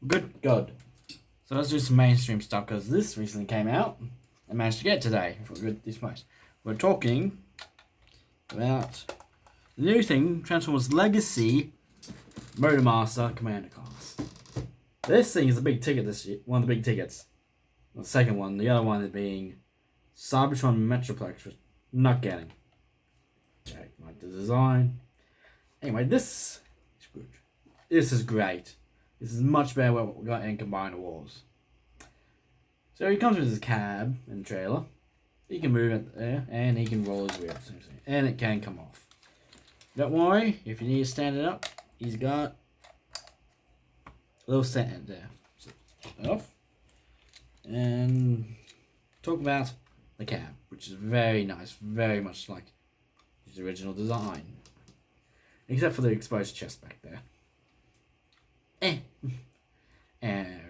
Good. So let's do some mainstream stuff because this recently came out. I managed to get today for this price. We're talking about the new thing, Transformers Legacy Motormaster Commander Class. This thing is a big ticket this year. One of the big tickets. The second one. The other one is being Cybertron Metroplex, which I'm not getting. Okay, like the design. Anyway, this is good. This is great. This is much better than what we got in Combiner Wars. So he comes with his cab and trailer. He can move it there, and he can roll his wheels, and it can come off. Don't worry, if you need to stand it up, he's got a little stand there. So take that off. And talk about the cab, which is very nice, very much like his original design. Except for the exposed chest back there.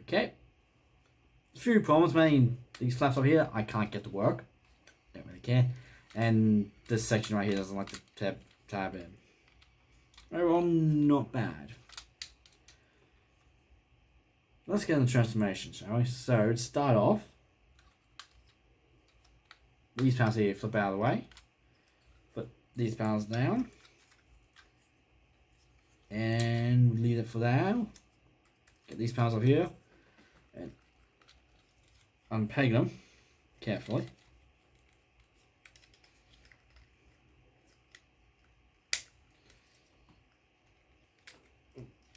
Okay. A few problems, man. These flaps up here, I can't get to work. Don't really care. And this section right here doesn't like to tab in. Overall, not bad. Let's get into the transformation, shall we? So, to start off, these panels here flip out of the way. Put these panels down. And leave it for now. Get these panels up here. And unpeg them carefully.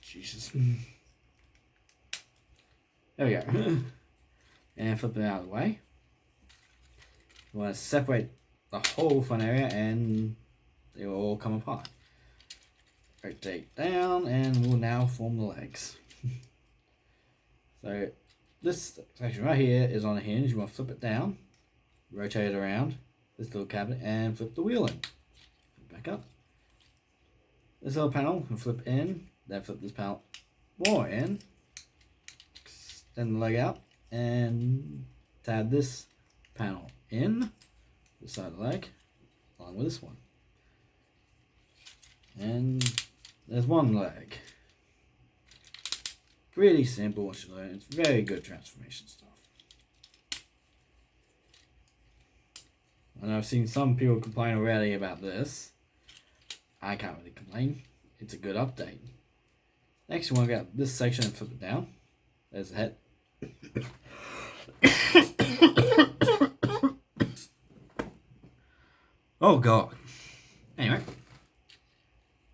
Jesus. There we go. And flip it out of the way. You want to separate the whole front area and they will all come apart. Rotate down and we'll now form the legs. So this section right here is on a hinge. You want to flip it down, rotate it around this little cabinet and flip the wheel in. Back up. This little panel can flip in, then flip this panel more in, extend the leg out and tab this panel in the side of the leg along with this one. And there's one leg. Really simple once you learn. It's very good transformation stuff. And I've seen some people complain already about this. I can't really complain. It's a good update. Next you want to get this section and flip it down. There's the head. Oh god. Anyway.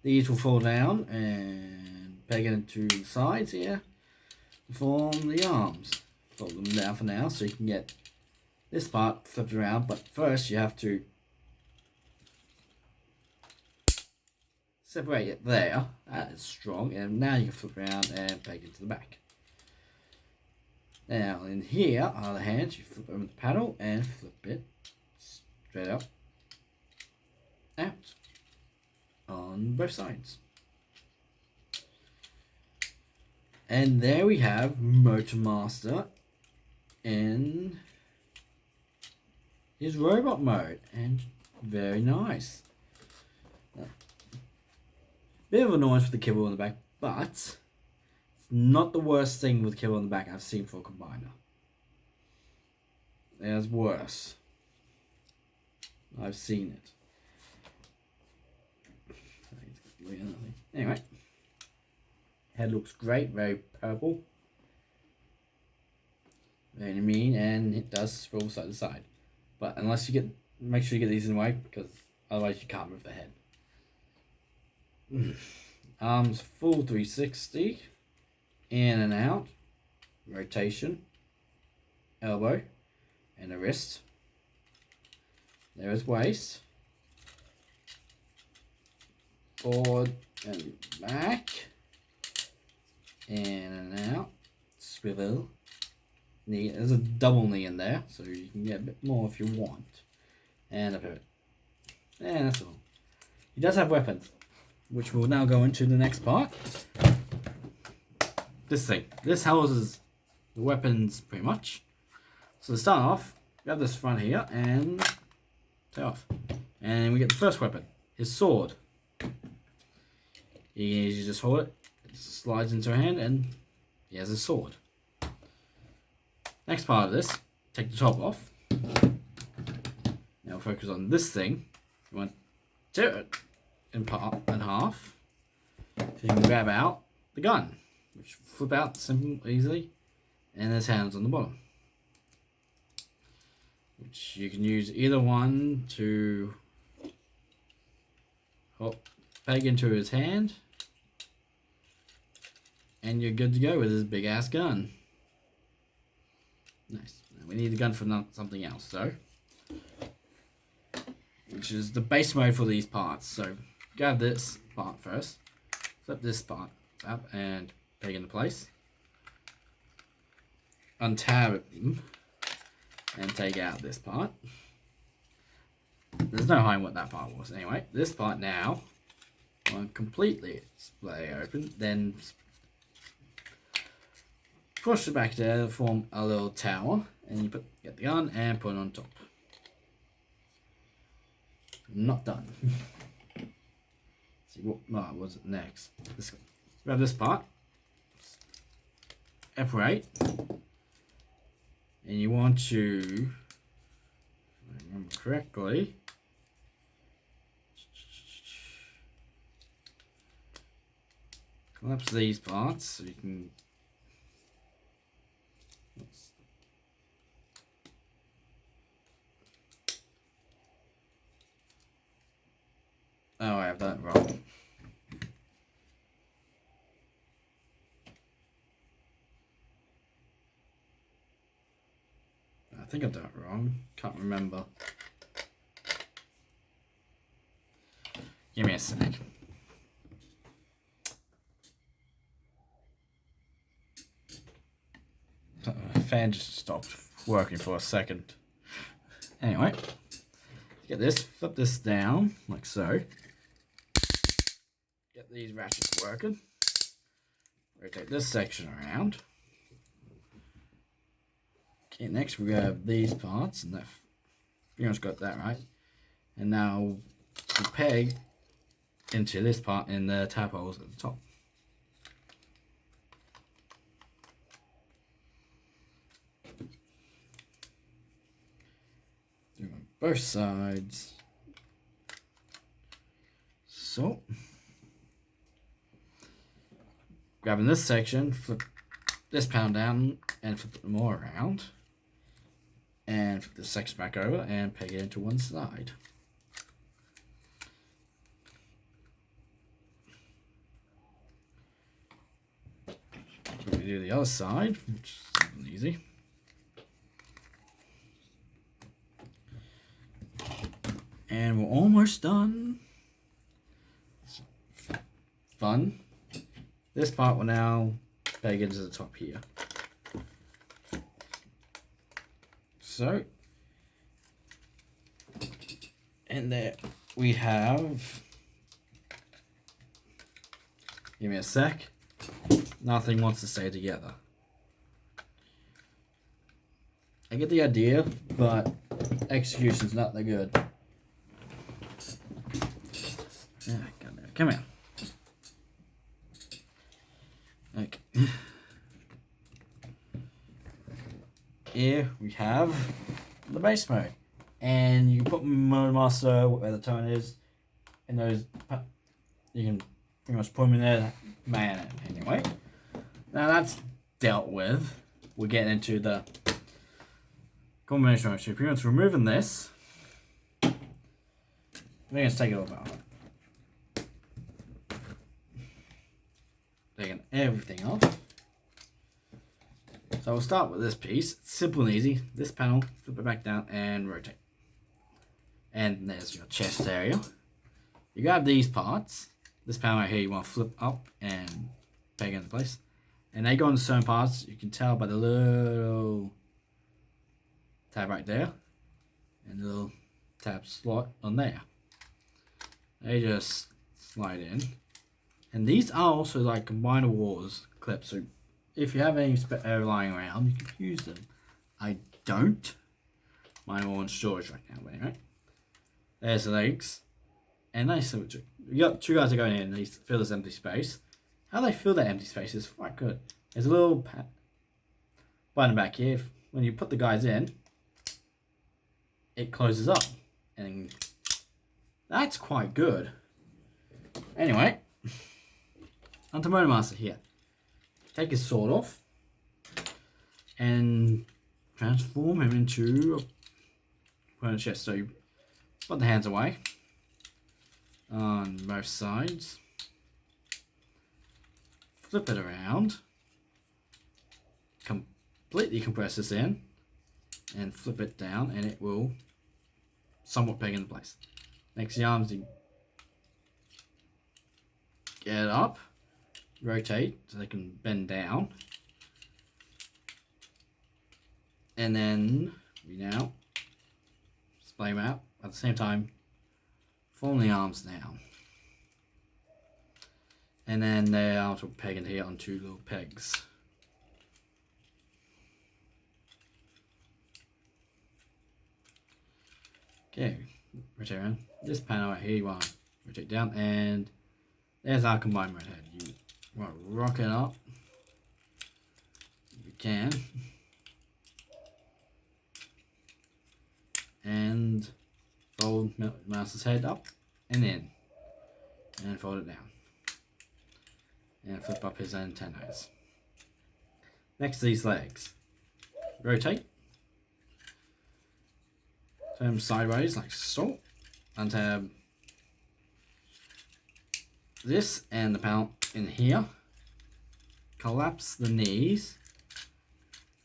These will fall down and peg it into the sides here to form the arms. Fold them down for now so you can get this part flipped around, but first you have to separate it there. That is strong, and now you can flip around and peg it to the back. Now in here, on the other hand, you flip over the paddle and flip it straight up, out. On both sides. And there we have Motormaster in his robot mode, and very nice. Bit of a noise with the kibble on the back, but it's not the worst thing with kibble on the back I've seen for a combiner. There's worse. I've seen it. Anyway, head looks great, very purple, very mean, and it does roll side to side. But unless you make sure you get these in the way, because otherwise you can't move the head. Arms full 360, in and out, rotation, elbow, and a wrist. There is waist. Forward and back, in and out, swivel, knee, there's a double knee in there, so you can get a bit more if you want, and a pivot, and that's all. He does have weapons, which we'll now go into the next part. This houses the weapons pretty much. So to start off, we have this front here, and take off, and we get the first weapon, his sword. You just hold it, it slides into her hand and he has his sword. Next part of this, take the top off. Now focus on this thing. You want to tear it in half. So you can grab out the gun, which flip out simple, easily, and there's hands on the bottom, which you can use either one to peg into his hand, and you're good to go with his big ass gun. Nice. We need the gun for something else though, which is the base mode for these parts. So grab this part first, flip this part up and peg into place. Untab them and take out this part. There's no hiding what that part was. Anyway, this part now, I'll completely splay open, then push it back there to form a little tower, and you get the gun and put it on top. Not done. See what was it next? Grab this part, separate, and you want to, if I remember correctly, collapse these parts so you can. Oh, I have that wrong. I think I've done it wrong. Can't remember. Give me a sec. The fan just stopped working for a second. Anyway, get this, flip this down like so. Get these ratchets working. Rotate this section around. Okay, next we grab these parts, and that pretty much got that right. And now we peg into this part in the tab holes at the top. Do on both sides. So, grabbing this section, flip this panel down and flip them all around. And flip this section back over and peg it into one side. We do the other side, which is easy. And we're almost done. Fun. This part will now peg into the top here. So, and there we have, give me a sec, nothing wants to stay together. I get the idea, but execution's not that good. Yeah, come here. Okay. Here we have the base mode, and you can put Motormaster where the tone is, and those you can pretty much put them in there, man. Anyway, now that's dealt with. We're getting into the combination mode. So pretty much removing this, we're going to take it all out. Taking everything off. So we'll start with this piece. It's simple and easy. This panel, flip it back down and rotate. And there's your chest area. You grab these parts. This panel right here you want to flip up and peg into place. And they go into certain parts. You can tell by the little tab right there. And the little tab slot on there. They just slide in. And these are also like combiner wars clips. So if you have any lying around, you can use them. I don't. Mine are all in storage right now, but anyway. There's the legs. And nice. You got two guys are going in, they fill this empty space. How they fill that empty space is quite good. There's a little button back here. When you put the guys in, it closes up, and that's quite good. Anyway, onto Motormaster here. Take his sword off and transform him into a chest. So you put the hands away on both sides, flip it around, completely compress this in, and flip it down, and it will somewhat peg into place. Next, the arms, you get it up, rotate so they can bend down, and then we now splay them out at the same time, fold the arms down, and then their arms will peg in here on two little pegs. Okay, rotate around. This panel right here, you want to rotate down, and there's our combined red head. You want to rock it up if you can, and fold Master's head up and in, and fold it down, and flip up his antennas. Next to these legs, rotate. Turn them sideways like so. Untab this and the panel in here. Collapse the knees,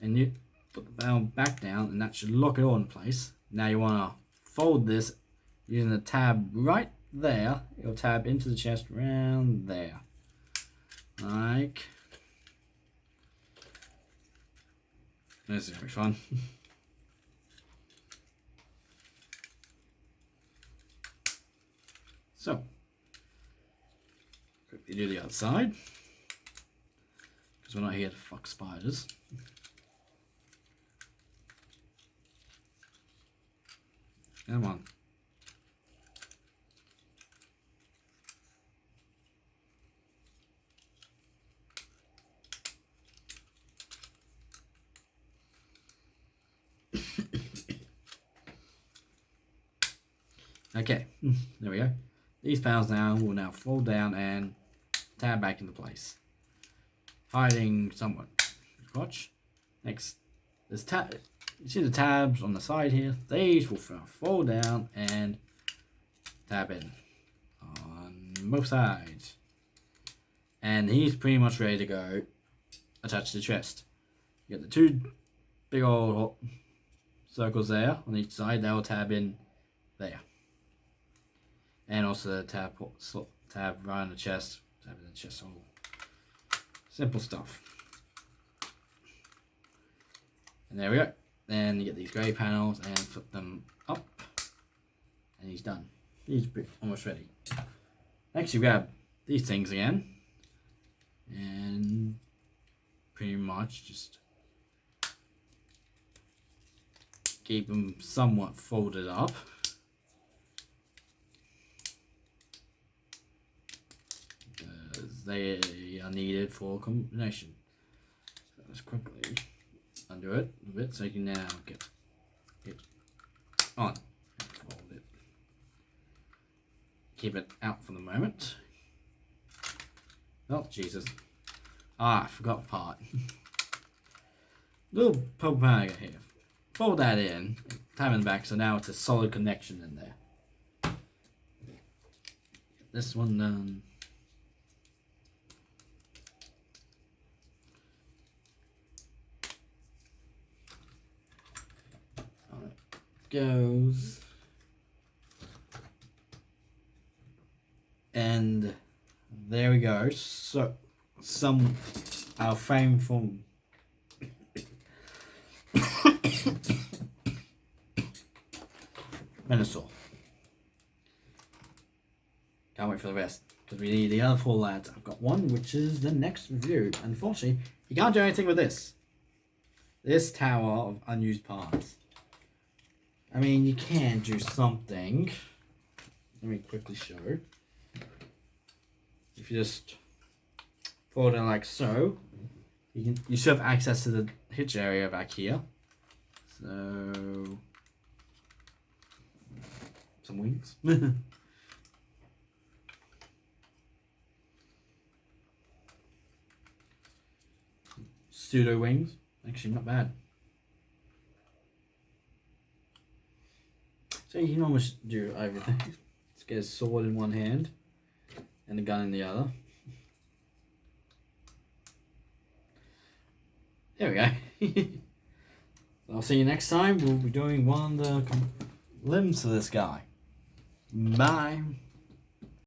and you put the panel back down, and that should lock it all in place. Now you want to fold this using the tab right there. It'll tab into the chest around there, like this. Is very fun. So, quickly do the other side, because we're not here to fuck spiders. Come on. Okay, there we go. These panels now will now fold down and tab back into place, hiding somewhat. Watch. Next, there's tab. You see the tabs on the side here? These will fold down and tab in on both sides, and he's pretty much ready to go. Attached to the chest. You get the two big old circles there on each side. They will tab in there. And also the tab right on the chest, tab in the chest hole. Simple stuff. And there we go. Then you get these grey panels and flip them up, and he's done. He's almost ready. Next you grab these things again, and pretty much just keep them somewhat folded up. They are needed for combination. So let's quickly undo it a bit so you can now get it on and fold it. Keep it out for the moment. Oh Jesus! I forgot a part. Little purple panel here. Fold that in, tab in the back, so now it's a solid connection in there. Get this one done. Goes, and there we go. So our frame from Minosaur. Can't wait for the rest, because we need the other four lads. I've got one which is the next review. Unfortunately, you can't do anything with this tower of unused parts. I mean, you can do something. Let me quickly show. If you just fold it like so, You still have access to the hitch area back here. So some wings. Pseudo wings. Actually not bad. So you can almost do everything. Let's get a sword in one hand and a gun in the other. There we go. I'll see you next time. We'll be doing one of the limbs to this guy. Bye.